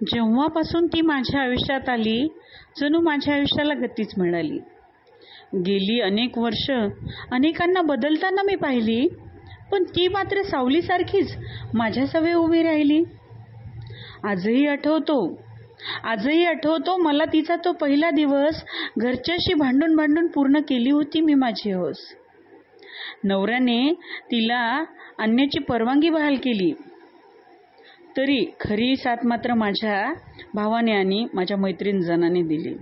जेव्हापासून ती माझ्या आयुष्यात आली, जणू माझ्या आयुष्याला गतीच मिळाली. गेली अनेक वर्ष अनेकांना बदलताना मी पाहिली, पण ती मात्र सावलीसारखीच माझ्या सवे उभी राहिली. आजही आठवतो मला तिचा तो पहिला दिवस. घरच्याशी भांडून भांडून पूर्ण केली होती मी माझी हौस. नवऱ्याने तिला आणण्याची परवानगी बहाल केली, तरी खरी साथ मात्र माझ्या भावाने आणि माझ्या मैत्रीण जनाने दिली,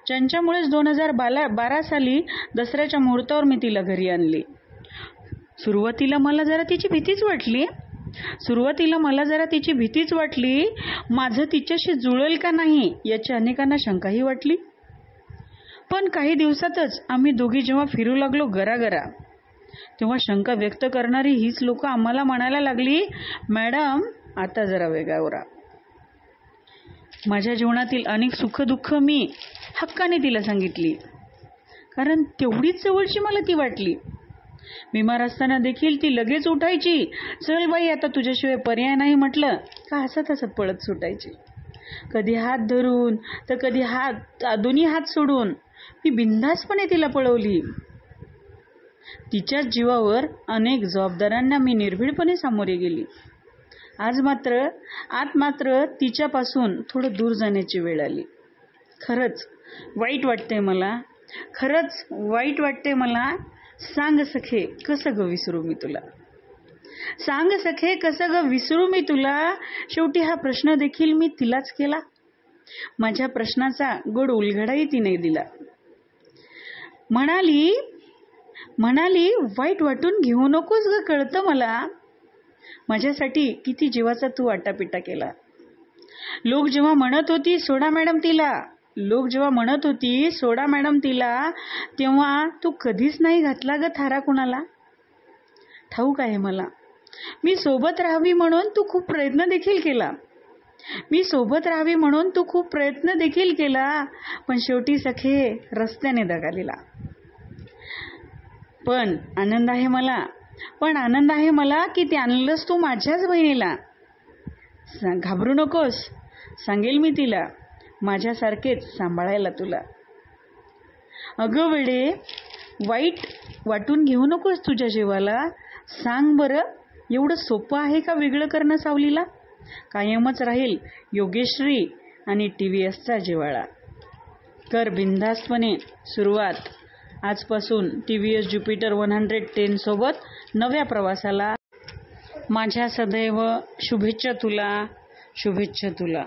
ज्यांच्यामुळेच 2012 साली दसऱ्याच्या मुहूर्तावर मी तिला घरी आणली. सुरुवातीला मला जरा तिची भीतीच वाटली. माझं तिच्याशी जुळेल का नाही याची अनेकांना शंकाही वाटली. पण काही दिवसातच आम्ही दोघी जेव्हा फिरू लागलो गरागरा, तेव्हा शंका व्यक्त करणारी हीच लोक आम्हाला म्हणायला लागली, मॅडम आता जरा वेगावरा. माझ्या जीवनातील अनेक सुख-दुःख मी हक्काने तिला सांगितली, कारण तेवढीच जवळची मला ती वाटली. बिमार असताना देखील ती लगेच उठायची. चल बाई आता तुझ्याशिवाय पर्याय नाही म्हटलं का हसत हसत पळत सुटायची. कधी हात धरून तर कधी दोन्ही हात सोडून मी बिनधास्तपणे तिला पळवली. तिच्याच जीवावर अनेक जबाबदाऱ्यांना मी निर्भीडपणे सामोरे गेली. आज मात्र तिच्यापासून थोडं दूर जाण्याची वेळ आली. खरंच वाईट वाटते मला. सांग सखे कसं ग विसरू मी तुला. शेवटी हा प्रश्न देखील मी तिलाच केला. माझ्या प्रश्नाचा गोड उलगडाही तिने दिला. म्हणाली वाईट वाटून घेऊ नकोस ग, कळतं मला. माझ्यासाठी किती जीवाचा तू आटापिटा केला. लोक जेव्हा म्हणत होती सोडा मॅडम तिला, तेव्हा तू कधीच नाही घातला ग थारा कुणाला. ठाऊक आहे मला, मी सोबत राहावी म्हणून तू खूप प्रयत्न देखील केला. पण शेवटी सखे रस्त्याने दगा दिला. पण आनंद आहे मला की ते आणलंस तू माझ्याच बहिणीला. घाबरू नकोस, सांगेल मी तिला माझ्यासारखेच सांभाळायला तुला. अगं वेडे, वाईट वाटून घेऊ नकोस तुझ्या जीवाला. सांग बरं, एवढं सोपं आहे का वेगळं करणं सावलीला. कायमच राहील योगेश्वरी आणि TVSचा जिव्हाळा. कर बिनधास्तपणे सुरुवात आजपासून TVS ज्युपिटर 110 सोबत नव्या प्रवासाला. माझ्या सदैव शुभेच्छा तुला.